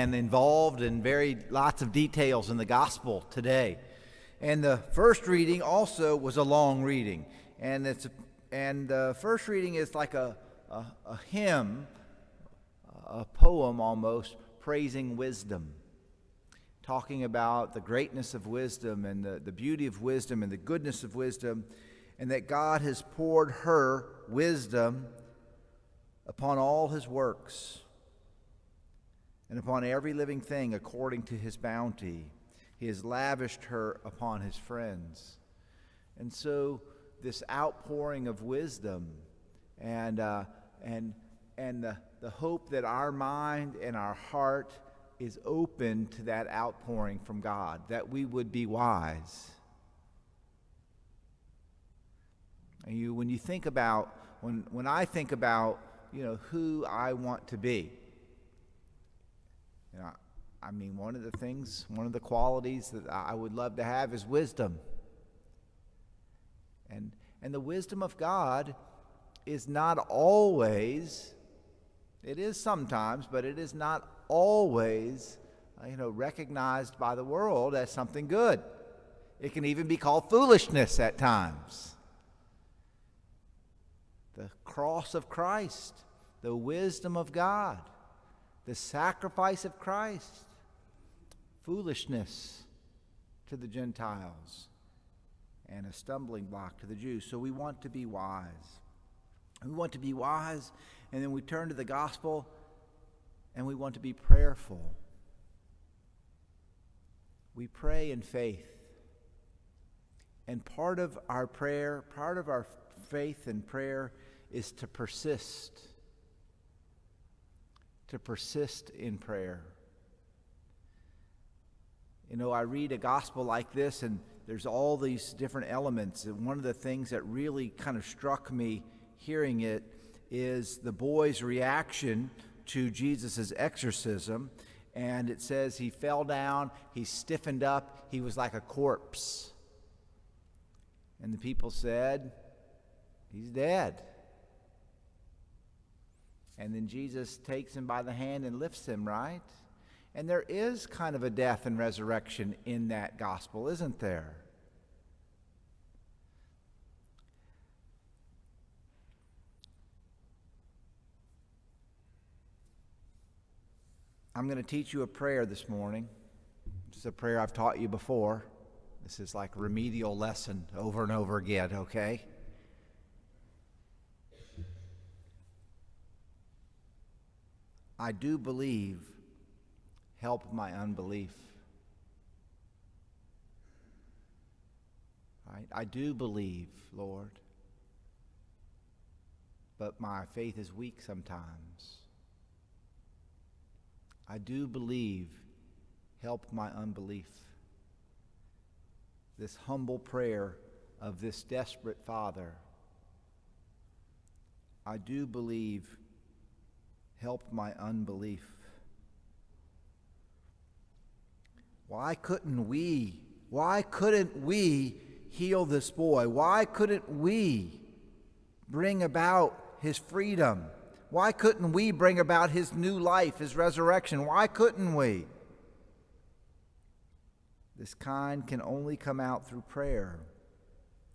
and involved in lots of details in the gospel today. And the first reading also was a long reading. And the first reading is like a hymn, a poem almost, praising wisdom, talking about the greatness of wisdom and the beauty of wisdom and the goodness of wisdom, and that God has poured her wisdom upon all his works and upon every living thing according to his bounty. He has lavished her upon his friends. And so this outpouring of wisdom and the hope that our mind and our heart is open to that outpouring from God, that we would be wise. And when you think about, when I think about, who I want to be, one of the qualities that I would love to have is wisdom. And the wisdom of God is not always, it is sometimes, but it is not always, recognized by the world as something good. It can even be called foolishness at times. The cross of Christ, the wisdom of God, the sacrifice of Christ, foolishness to the Gentiles, and a stumbling block to the Jews. So we want to be wise. We want to be wise, and then we turn to the gospel, and we want to be prayerful. We pray in faith. And part of our prayer, part of our faith and prayer is to persist in prayer. I read a gospel like this, and there's all these different elements. And one of the things that really kind of struck me hearing it is the boy's reaction to Jesus' exorcism. And it says he fell down, he stiffened up, he was like a corpse. And the people said, he's dead. And then Jesus takes him by the hand and lifts him, right? And there is kind of a death and resurrection in that gospel, isn't there? I'm going to teach you a prayer this morning. It's a prayer I've taught you before. This is like a remedial lesson over and over again, okay? I do believe, help my unbelief. Right? I do believe, Lord, but my faith is weak sometimes. I do believe, help my unbelief. This humble prayer of this desperate father. I do believe, help my unbelief. Why couldn't we heal this boy? Why couldn't we bring about his freedom? Why couldn't we bring about his new life, his resurrection? Why couldn't we? This kind can only come out through prayer.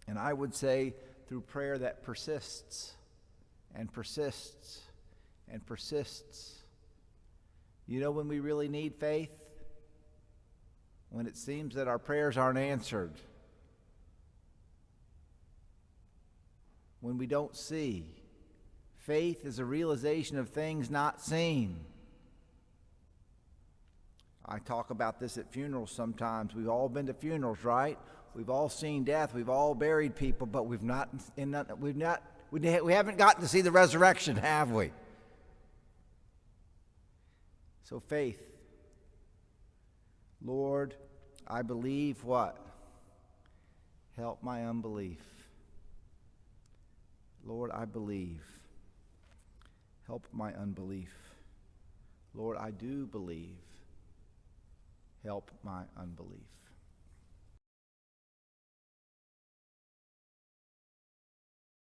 And I would say through prayer that persists and persists and persists. When we really need faith? When it seems that our prayers aren't answered. When we don't see. Faith is a realization of things not seen. I talk about this at funerals sometimes. We've all been to funerals, right? We've all seen death. We've all buried people, but we haven't gotten to see the resurrection, have we? So faith. Lord, I believe what? Help my unbelief. Lord, I believe. Help my unbelief. Lord, I do believe. Help my unbelief.